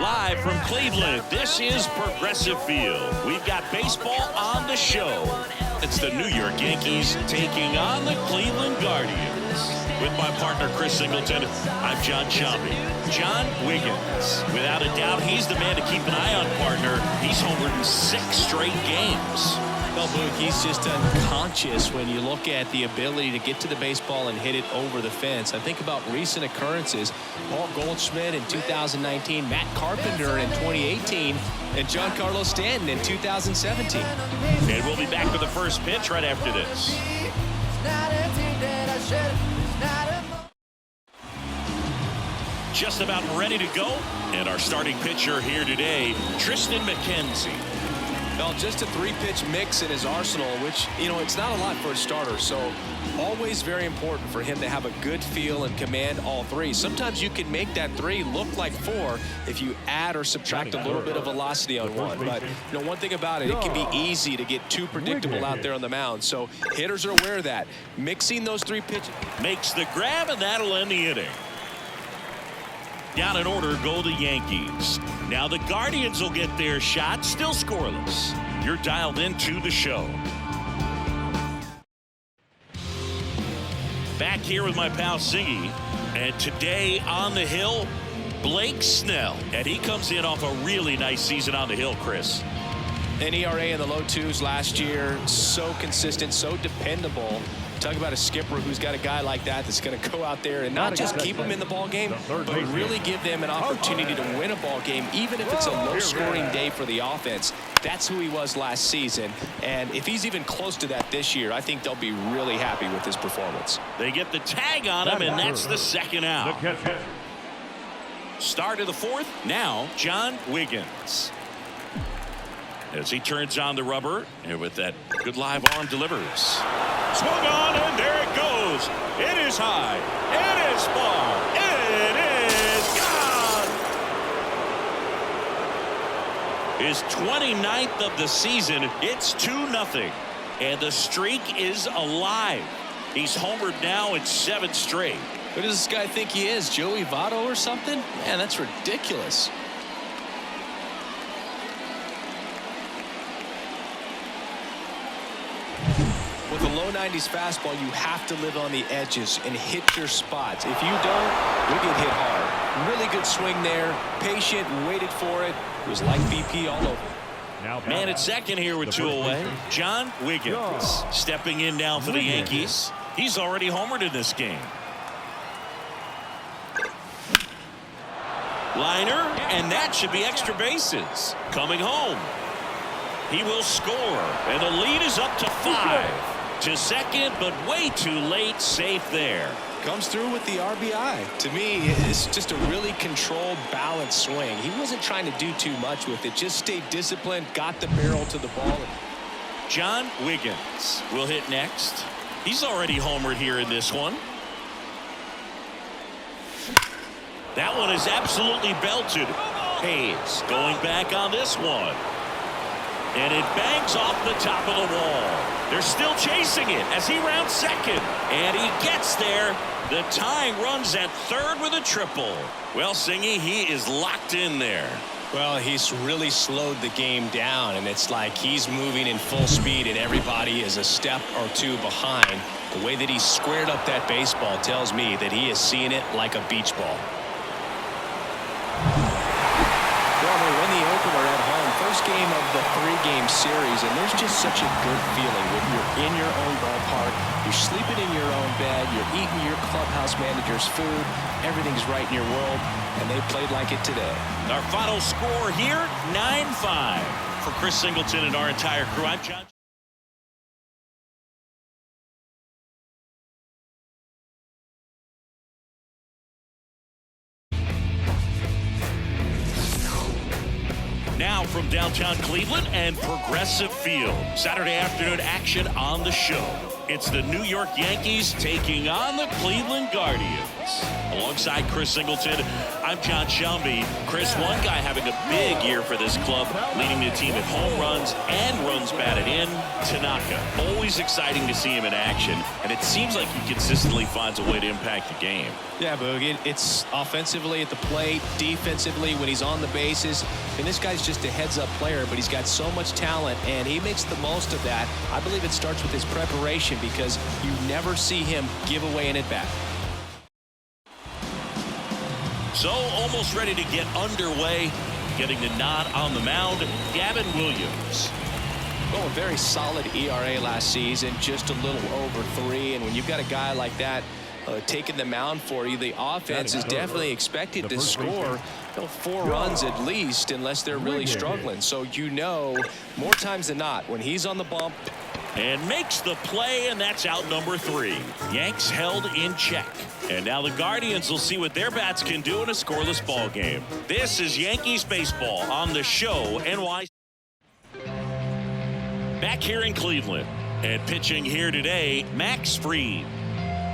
Live from Cleveland, this is Progressive Field. We've got baseball on the show. It's the New York Yankees taking on the Cleveland Guardians. With my partner, Chris Singleton, I'm John Shambi. John Wiggins, without a doubt, he's the man to keep an eye on, partner. He's homered in 6 straight games. Well, Boog, he's just unconscious when you look at the ability to get to the baseball and hit it over the fence. I think about recent occurrences. Paul Goldschmidt in 2019, Matt Carpenter in 2018, and Giancarlo Stanton in 2017. And we'll be back with the first pitch right after this. Just about ready to go. And our starting pitcher here today, Tristan McKenzie. Well, just a 3-pitch mix in his arsenal, which, you know, it's not a lot for a starter. So always very important for him to have a good feel and command all 3. Sometimes you can make that 3 look like 4 if you add or subtract a little bit of velocity on one. But, you know, one thing about it, it can be easy to get too predictable out there on the mound. So hitters are aware of that. Mixing those 3 pitches. Makes the grab, and that'll end the inning. Down in order go the Yankees. Now the Guardians will get their shot, still scoreless. You're dialed into the show. Back here with my pal Singy, and today on the hill, Blake Snell. And he comes in off a really nice season on the hill, Chris. An ERA in the low 2s last year, so consistent, so dependable. Talk about a skipper who's got a guy like that that's going to go out there and not just keep them in the ball game, but really give them an opportunity to win a ball game, even if it's a low-scoring day for the offense. That's who he was last season, and if he's even close to that this year, I think they'll be really happy with his performance. They get the tag on him, and that's the second out. Start of the 4th. Now John Wiggins. As he turns on the rubber, and with that good live arm delivers. Swung on, and there it goes. It is high. It is far. It is gone. His 29th of the season. It's 2-0. And the streak is alive. He's homered now in 7 straight. Who does this guy think he is? Joey Votto or something? Man, that's ridiculous. With a low 90s fastball, you have to live on the edges and hit your spots. If you don't, you'll get hit hard. Really good swing there. Patient, waited for it. It was like BP all over. Man at second here with 2 away. John Wiggins stepping in now for the Yankees. He's already homered in this game. Liner, and that should be extra bases. Coming home. He will score, and the lead is up to 5. To second, but way too late. Safe there. Comes through with the RBI. To me, it's just a really controlled, balanced swing. He wasn't trying to do too much with it. Just stayed disciplined, got the barrel to the ball. John Wiggins will hit next. He's already homered here in this one. That one is absolutely belted. Hayes going back on this one. And it bangs off the top of the wall. They're still chasing it as he rounds second. And he gets there. The tying runs at third with a triple. Well, Singy, he is locked in there. Well, he's really slowed the game down, and it's like he's moving in full speed, and everybody is a step or 2 behind. The way that he squared up that baseball tells me that he is seeing it like a beach ball. Well, they win the opener at home. First game of the 3-game series, and there's just such a good feeling when you're in your own ballpark, you're sleeping in your own bed, you're eating your clubhouse manager's food, everything's right in your world, and they played like it today. Our final score here, 9-5. For Chris Singleton and our entire crew, I'm John. Now from downtown Cleveland and Progressive Field. Saturday afternoon action on the show. It's the New York Yankees taking on the Cleveland Guardians. Alongside Chris Singleton, I'm John Shelby. Chris, one guy having a big year for this club, leading the team in home runs and runs batted in, Tanaka. Always exciting to see him in action, and it seems like he consistently finds a way to impact the game. Yeah, Boog, it's offensively at the plate, defensively when he's on the bases. And this guy's just a heads-up player, but he's got so much talent, and he makes the most of that. I believe it starts with his preparation because you never see him give away an at-bat. So almost ready to get underway. Getting the nod on the mound, Gavin Williams. Well, a very solid ERA last season, just a little over 3. And when you've got a guy like that taking the mound for you, the offense is definitely expected to score 4 runs at least, unless they're really struggling. So more times than not, when he's on the bump. And makes the play, and that's out number 3. Yanks held in check. And now the Guardians will see what their bats can do in a scoreless ball game. This is Yankees baseball on the show, NY. Back here in Cleveland. And pitching here today, Max Fried.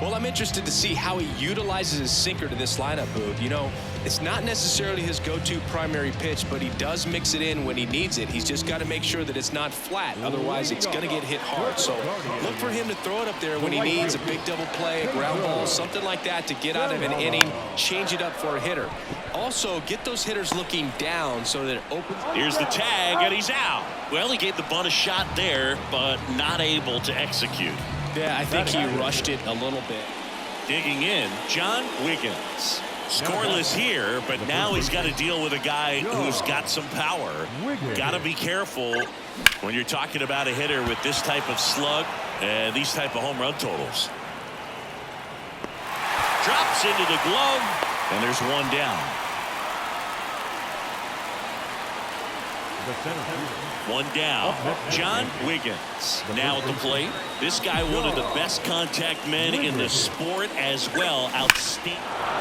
Well, I'm interested to see how he utilizes his sinker to this lineup, Boog. It's not necessarily his go-to primary pitch, but he does mix it in when he needs it. He's just got to make sure that it's not flat. Otherwise, it's going to get hit hard. So look for him to throw it up there when he needs a big double play, a ground ball, something like that to get out of an inning, change it up for a hitter. Also, get those hitters looking down so that it opens. Here's the tag, and he's out. Well, he gave the bunt a shot there, but not able to execute. Yeah, I think he rushed it a little bit. Digging in, John Wiggins. Scoreless here, but now he's got to deal with a guy who's got some power. Got to be careful when you're talking about a hitter with this type of slug and these type of home run totals. Drops into the glove, and there's one down. One down. John Wiggins now at the plate. This guy, one of the best contact men in the sport as well. Outstanding.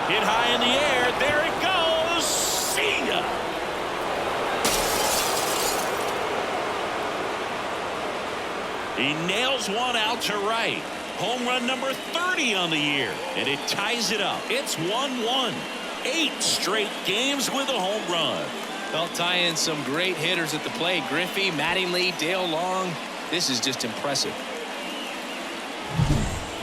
Hit high in the air. There it goes. See ya. He nails one out to right. Home run number 30 on the year. And it ties it up. It's 1-1. 8 straight games with a home run. They'll tie in some great hitters at the plate. Griffey, Mattingly, Dale Long. This is just impressive.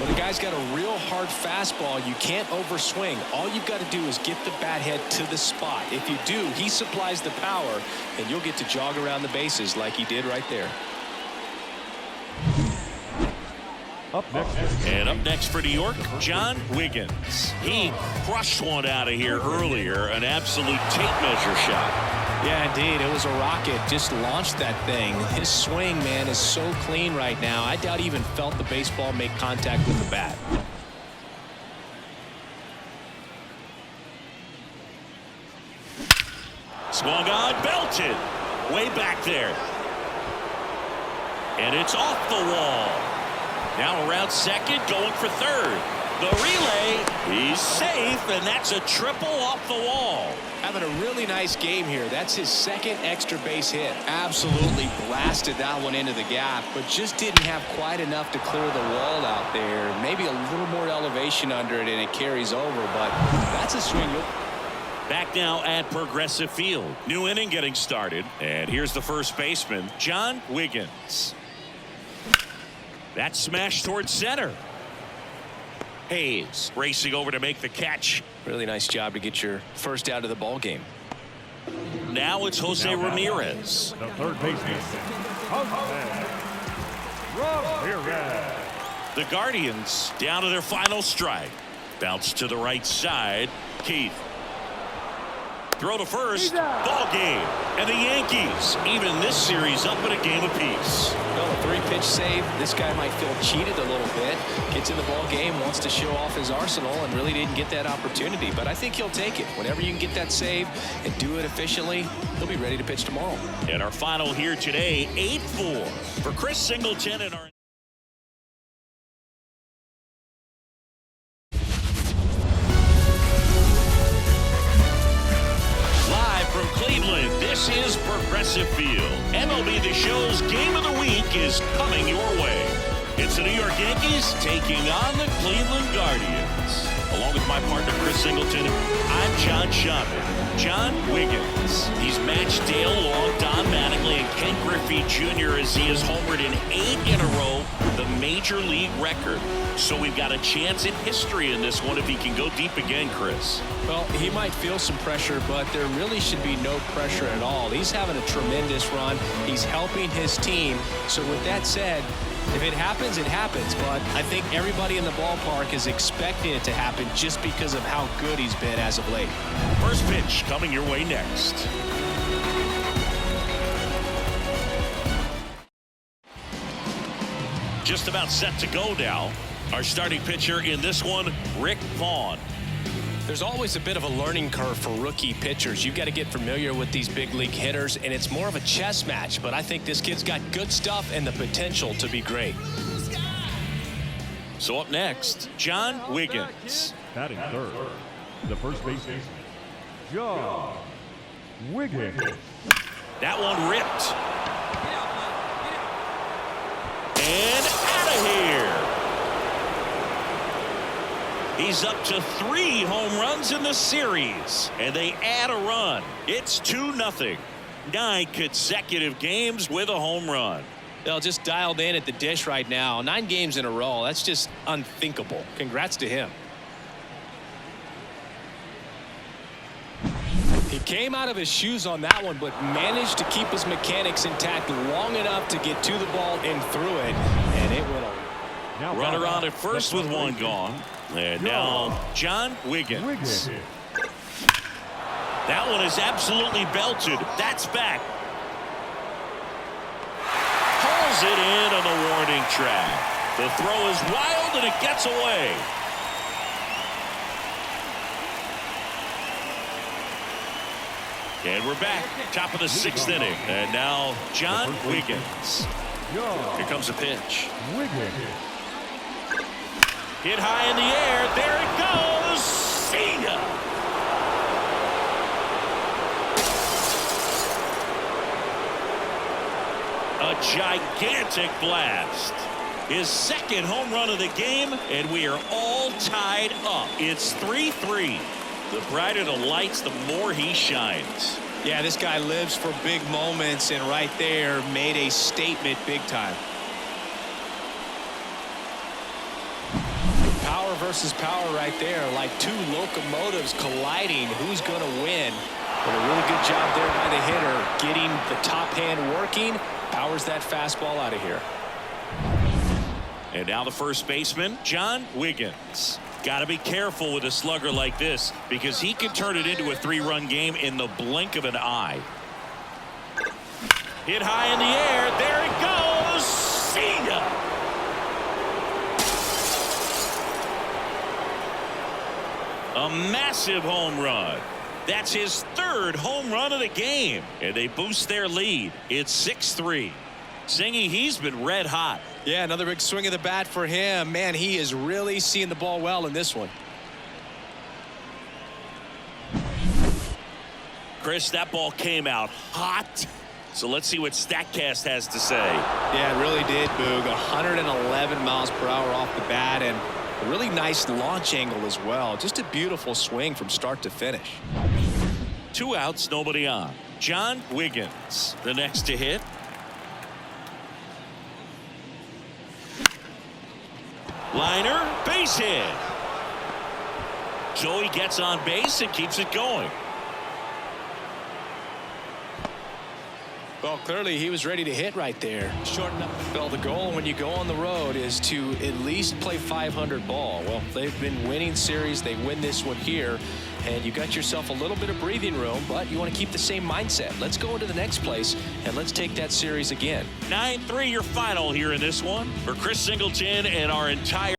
When a guy's got a real hard fastball, you can't overswing. All you've got to do is get the bat head to the spot. If you do, he supplies the power, and you'll get to jog around the bases like he did right there. And up next for New York, John Wiggins. He crushed one out of here earlier, an absolute tape measure shot. Yeah, indeed. It was a rocket. Just launched that thing. His swing, man, is so clean right now. I doubt he even felt the baseball make contact with the bat. Swung on, belted. Way back there. And it's off the wall. Now around second, going for third. The relay, he's safe, and that's a triple off the wall. Having a really nice game here. That's his second extra base hit. Absolutely blasted that one into the gap, but just didn't have quite enough to clear the wall out there. Maybe a little more elevation under it, and it carries over, but that's a swing. Back now at Progressive Field. New inning getting started, and here's the first baseman, John Wiggins. That smash towards center. Hayes racing over to make the catch. Really nice job to get your first out of the ball game. Now it's Jose Ramirez. The third baseman, Ramirez. The Guardians down to their final strike. Bounce to the right side. Keith. Throw to first. Ball game. And the Yankees even this series up in a game apiece. Well, a 3-pitch save. This guy might feel cheated a little bit. Gets in the ball game, wants to show off his arsenal, and really didn't get that opportunity. But I think he'll take it. Whenever you can get that save and do it efficiently, he'll be ready to pitch tomorrow. And our final here today, 8-4 for Chris Singleton and our This is Progressive Field. MLB The Show's Game of the Week is coming your way. It's the New York Yankees taking on the Cleveland Guardians. Along with my partner, Chris Singleton, I'm John Shotman. John Wiggins. He's matched Dale Long, Don Mattingly, and Ken Griffey Jr. as he has homered in 8 in a row, the major league record. So we've got a chance in history in this one if he can go deep again, Chris. Well, he might feel some pressure, but there really should be no pressure at all. He's having a tremendous run. He's helping his team. So with that said, if it happens, it happens. But I think everybody in the ballpark is expecting it to happen just because of how good he's been as of late. First pitch coming your way next. Just about set to go now. Our starting pitcher in this one, Rick Vaughn. There's always a bit of a learning curve for rookie pitchers. You've got to get familiar with these big league hitters, and it's more of a chess match. But I think this kid's got good stuff and the potential to be great. So up next, John Wiggins. Batting third, the first baseman, John Wiggins. That one ripped. And out of here. He's up to 3 home runs in the series, and they add a run. It's 2-0. 9 consecutive games with a home run. They'll just dialed in at the dish right now. 9 games in a row. That's just unthinkable. Congrats to him. He came out of his shoes on that one, but managed to keep his mechanics intact long enough to get to the ball and through it, and it went over. Runner on at first with 1 gone. And now John Wiggins. That one is absolutely belted. That's back. Pulls it in on the warning track. The throw is wild and it gets away. And we're back. Top of the 6th inning. And now John Wiggins. Here comes a pitch. Hit high in the air. There it goes. See ya. A gigantic blast. His 2nd home run of the game, and we are all tied up. It's 3-3. The brighter the lights, the more he shines. Yeah, this guy lives for big moments, and right there made a statement big time. Power versus power right there, like 2 locomotives colliding. Who's going to win? But a really good job there by the hitter, getting the top hand working. Powers that fastball out of here. And now the first baseman, John Wiggins. Got to be careful with a slugger like this because he can turn it into a 3-run game in the blink of an eye. Hit high in the air. There it goes. See ya. A massive home run. That's his 3rd home run of the game. And they boost their lead. It's 6-3. Singy, he's been red hot. Yeah, another big swing of the bat for him. Man, he is really seeing the ball well in this one. Chris, that ball came out hot. So let's see what StatCast has to say. Yeah, it really did, Boog. 111 miles per hour off the bat, and a really nice launch angle as well. Just a beautiful swing from start to finish. 2 outs, nobody on. John Wiggins, the next to hit. Liner, base hit. So he gets on base and keeps it going. Well, clearly he was ready to hit right there. Shorten up. Well, the goal when you go on the road is to at least play 500 ball. Well, they've been winning series. They win this one here, and you got yourself a little bit of breathing room, but you want to keep the same mindset. Let's go into the next place, and let's take that series again. 9-3 your final here in this one. For Chris Singleton and our entire